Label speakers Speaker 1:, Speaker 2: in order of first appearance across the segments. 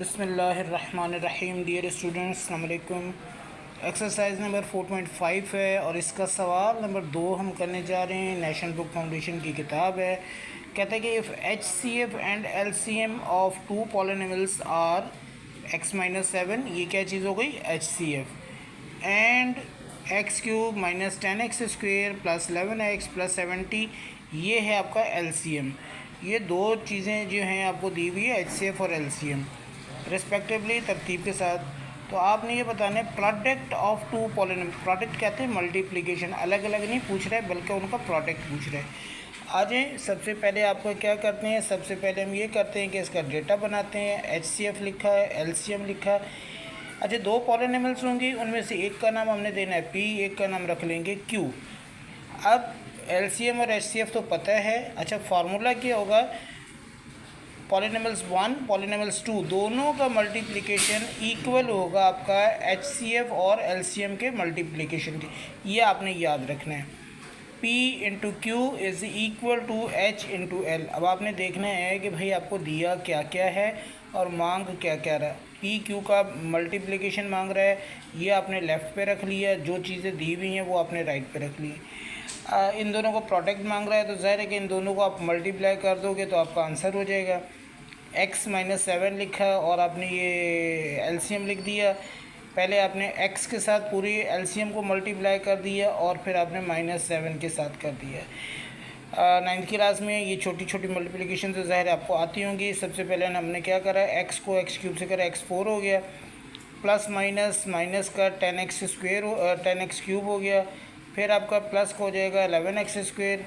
Speaker 1: बिस्मिल्लाहिर्रहमानिर्रहीम। Dear students, अस्सलाम वालेकुम। एक्सरसाइज नंबर 4.5 है और इसका सवाल नंबर 2 हम करने जा रहे हैं। नेशनल बुक फाउंडेशन की किताब है। कहते हैं कि if H C F and L C M of two polynomials are x-7, ये क्या चीज़ हो गई, H C F, and x³ minus 10x² plus 11x plus 70, ये है आपका एल सी एम। ये दो चीज़ें जो हैं आपको दी हुई है, एच सी एफ और एल सी एम रिस्पेक्टिवली, तरतीब के साथ। तो आपने ये बताना है product of two polynomial. Product कहते हैं मल्टीप्लिकेशन, अलग अलग नहीं पूछ रहे बल्कि उनका प्रोडक्ट पूछ रहे हैं। आ जाए, सबसे पहले आपको क्या करते हैं, सबसे पहले हम ये करते हैं कि इसका डेटा बनाते हैं। एच सी एफ लिखा है, एल सी एम लिखा है। अच्छा, दो पॉलिनोमियल्स होंगी, उनमें से एक का नाम हमने देना है पी, एक का नाम रख लेंगे क्यू। अब एल सी एम और एच सी एफ तो पता है। अच्छा, फार्मूला क्या होगा, पॉलिनोमियल्स 1 पॉलिनोमियल्स 2 दोनों का मल्टीप्लिकेशन इक्वल होगा आपका एच सी एफ और एल सी एम के मल्टीप्लिकेशन के। ये आपने याद रखना है। P into Q is equal to H into L. अब आपने देखना है कि भाई आपको दिया क्या क्या है और मांग क्या क्या रहा है। P Q का मल्टीप्लिकेशन मांग रहा है, ये आपने लेफ़्ट पे रख लिया। जो चीज़ें दी हुई हैं वो आपने राइट पे रख ली। इन दोनों को प्रोडक्ट मांग रहा है, तो ज़ाहिर है कि इन दोनों को आप मल्टीप्लाई कर दोगे तो आपका आंसर हो जाएगा। x-7 लिखा और आपने ये एलसीएम लिख दिया। पहले आपने x के साथ पूरी एलसीएम को मल्टीप्लाई कर दिया और फिर आपने -7 के साथ कर दिया। 9th क्लास में ये छोटी छोटी मल्टीप्लिकेशन तो ज़ाहिर आपको आती होंगी। सबसे पहले हमने क्या करा, x को x³ से करा, x4 हो गया, प्लस माइनस माइनस का 10x³ हो गया, फिर आपका प्लस का हो जाएगा 11x²,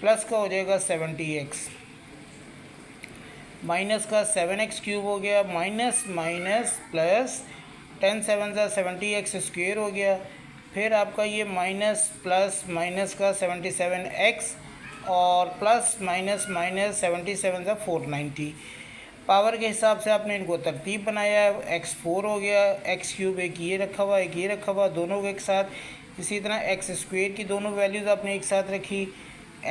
Speaker 1: प्लस का हो जाएगा 70x, माइनस का 7x³ हो गया, माइनस माइनस प्लस 10 7 70x² हो गया, फिर आपका ये माइनस प्लस माइनस का 77x और प्लस माइनस माइनस 77 490। पावर के हिसाब से आपने इनको तरतीब बनाया। x4 हो गया, x³ एक ये रखा हुआ, एक ये रखा हुआ, दोनों को एक साथ। इसी तरह x² की दोनों वैल्यूज़ आपने एक साथ रखी,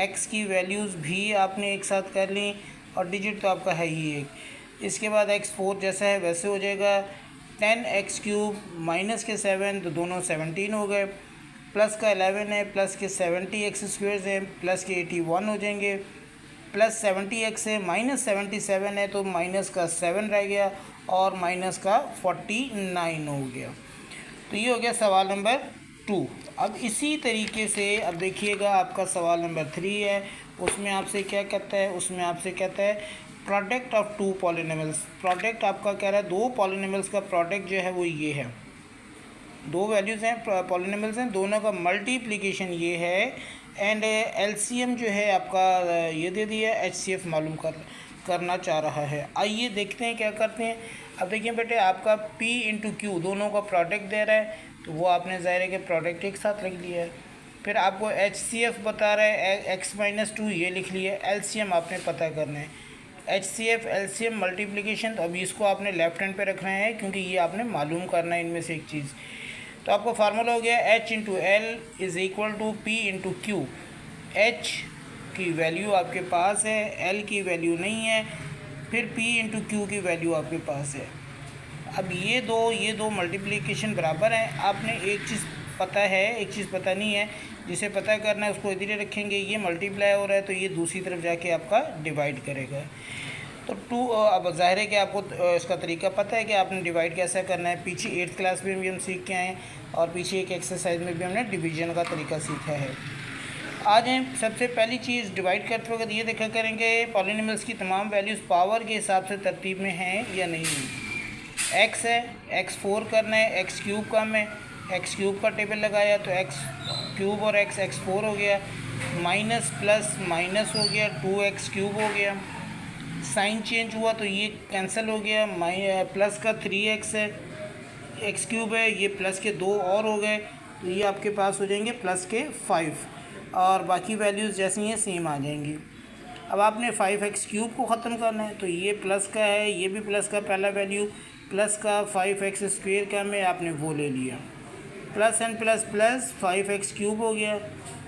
Speaker 1: x की वैल्यूज़ भी आपने एक साथ कर ली और डिजिट तो आपका है ही एक। इसके बाद x4 जैसा है वैसे हो जाएगा। 10x³ माइनस के 7 तो दोनों 17 हो गए, प्लस का 11 है, प्लस के 70x² है, प्लस के 81 हो जाएंगे, प्लस 70x है, माइनस 77 है तो माइनस का 7 रह गया और माइनस का 49 हो गया। तो ये हो गया सवाल नंबर 2। अब इसी तरीके से अब देखिएगा आपका सवाल नंबर 3 है। उसमें आपसे क्या कहता है, उसमें आपसे कहता है product of two polynomials. Product आपका कह रहा है दो पॉलिनोमियल्स का प्रोडक्ट जो है वो ये है। दो वैल्यूज़ हैं, पॉलिनोमियल्स हैं, दोनों का मल्टीप्लिकेशन ये है, एंड एलसीएम जो है आपका ये दे दिया, एचसीएफ मालूम करना चाह रहा है। आइए देखते हैं क्या करते हैं। अब देखिए बेटे, आपका P इंटू क्यू दोनों का प्रोडक्ट दे रहा है, तो वो आपने ज़ाहिर है कि प्रोडक्ट एक साथ रख लिया है। फिर आपको HCF बता रहा है, x-2 ये लिख लिया। LCM आपने पता करना है, HCF LCM मल्टीप्लिकेशन, तो अभी इसको आपने लेफ्ट हैंड पे रखना है क्योंकि ये आपने मालूम करना है इनमें से एक चीज़। तो आपको फार्मूला हो गया H into L is equal to P into Q. H की वैल्यू आपके पास है, L की वैल्यू नहीं है, फिर P इंटू क्यू की वैल्यू आपके पास है। अब ये दो मल्टीप्लिकेशन बराबर हैं। आपने एक चीज़ पता है, एक चीज़ पता नहीं है, जिसे पता करना है उसको इधर रखेंगे। ये मल्टीप्लाई हो रहा है तो ये दूसरी तरफ जाके आपका डिवाइड करेगा। तो 2, अब ज़ाहिर है कि आपको इसका तरीका पता है कि आपने डिवाइड कैसे करना है। पीछे 8th क्लास में भी हम सीख के आए हैं और पीछे एक एक्सरसाइज में भी हमने डिवीजन का तरीका सीखा है। आ जाएँ, सबसे पहली चीज़ डिवाइड करते वक्त ये देखा करेंगे पॉलिनोमियल्स की तमाम वैल्यूज़ पावर के हिसाब से तरतीब में हैं या नहीं। x है, x4 करना है, x³ कम है, x³ का टेबल लगाया तो x³ और x4 हो गया, माइनस प्लस माइनस हो गया, 2x³ हो गया। साइन चेंज हुआ तो ये कैंसिल हो गया, प्लस का 3x है, x³ है, ये प्लस के 2 और हो गए, तो ये आपके पास हो जाएंगे प्लस के 5 और बाकी वैल्यूज़ जैसी हैं सेम आ जाएंगी। अब आपने 5x³ को ख़त्म करना है, तो ये प्लस का है, ये भी प्लस का पहला वैल्यू, प्लस का 5x² का में आपने वो ले लिया, plus and plus plus 5x³ हो गया,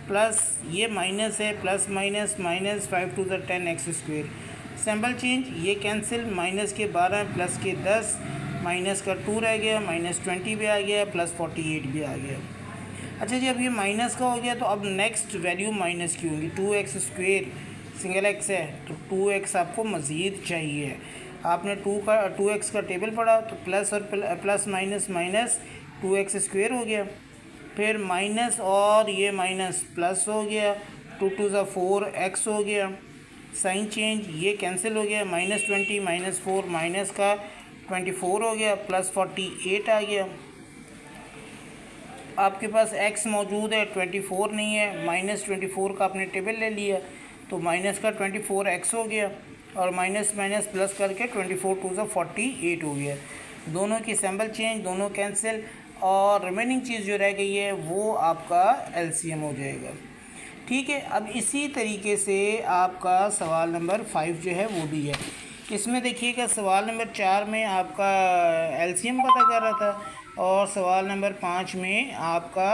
Speaker 1: प्लस ये माइनस है, plus minus minus 5 to the 10x²। Symbol change, ये कैंसिल, माइनस के 12 प्लस के 10, माइनस का 2 रह गया, -20 भी आ गया, +48 भी आ गया। अच्छा जी, अब ये माइनस का हो गया तो अब नेक्स्ट वैल्यू माइनस की होगी। 2x², सिंगल x है तो 2x आपको मज़ीद चाहिए। आपने 2x का टेबल पढ़ा तो प्लस और प्लस माइनस माइनस 2x² हो गया, फिर माइनस और ये माइनस प्लस हो गया, 2 2 ज़ा 4x हो गया। साइन चेंज, ये कैंसिल हो गया, -20 -4 माइनस का 24 हो गया, +48 आ गया। आपके पास x मौजूद है, 24 नहीं है, -24 का आपने टेबल ले लिया तो माइनस का 24x हो गया और माइनस माइनस प्लस करके 24 2 ज़ा 48 हो गया। दोनों की सिंबल चेंज, दोनों कैंसिल, और रिमेनिंग चीज़ जो रह गई है वो आपका LCM हो जाएगा। ठीक है, अब इसी तरीके से आपका सवाल नंबर 5 जो है वो भी है। इसमें देखिएगा सवाल नंबर 4 में आपका LCM पता कर रहा था और सवाल नंबर 5 में आपका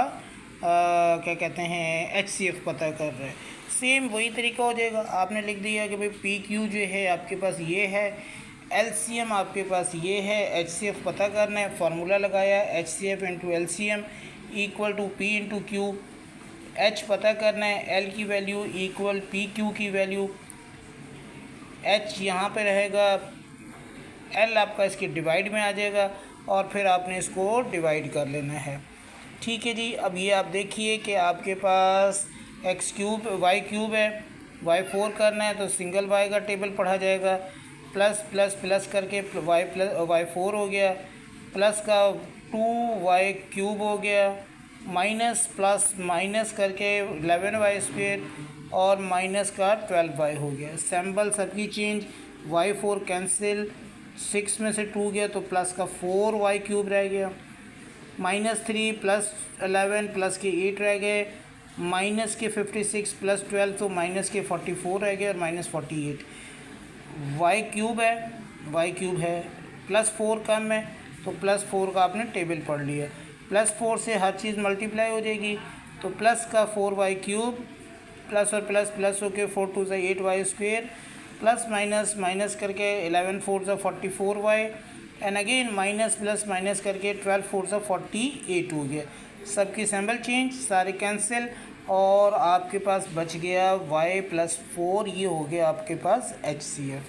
Speaker 1: क्या कहते हैं HCF पता कर रहा है। सेम वही तरीका हो जाएगा, आपने लिख दिया कि भाई PQ जो है आपके पास ये है, LCM आपके पास ये है, HCF पता करना है, फार्मूला लगाया HCF × LCM = P × Q, H पता करना है, L की वैल्यू इक्वल PQ की वैल्यू, H यहाँ पे रहेगा, L आपका इसके डिवाइड में आ जाएगा और फिर आपने इसको डिवाइड कर लेना है। ठीक है जी, अब ये आप देखिए कि आपके पास y³ है, y4 करना है तो सिंगल y का टेबल पढ़ा जाएगा, प्लस प्लस प्लस करके y4 हो गया, प्लस का 2y³ हो गया, माइनस प्लस माइनस करके 11y² और माइनस का 12y हो गया। सिंबल सबकी चेंज, y4 कैंसिल, 6 में से 2 गया तो प्लस का 4y³ रह गया, -3 प्लस 11 प्लस के 8 रह गए, माइनस के 56 प्लस 12 तो माइनस के 44 रह गए और -48। y³ है, +4 कम है तो +4 का आपने टेबल पढ़ लिया, +4 से हर चीज़ मल्टीप्लाई हो जाएगी तो प्लस का 4y³ प्लस और प्लस प्लस होके 4 2 ज़ा 8y², प्लस माइनस माइनस करके 11 4 ज़ा 44y and again minus plus minus करके 12 4 ज़ा 48 हो गया। सबकी सिंबल चेंज, सारे कैंसिल और आपके पास बच गया y+4, ये हो गया आपके पास HCF।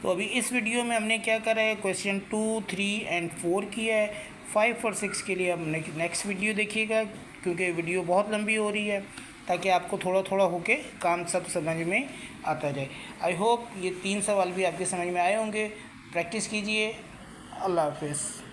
Speaker 1: तो अभी इस वीडियो में हमने क्या करा है, क्वेश्चन 2, 3 एंड 4 किया है। 5 और 6 के लिए हम नेक्स्ट वीडियो देखिएगा क्योंकि वीडियो बहुत लंबी हो रही है, ताकि आपको थोड़ा थोड़ा होके काम सब समझ में आता जाए। आई होप ये 3 सवाल भी आपके समझ में आए होंगे। प्रैक्टिस कीजिए। अल्लाह हाफ़िज़।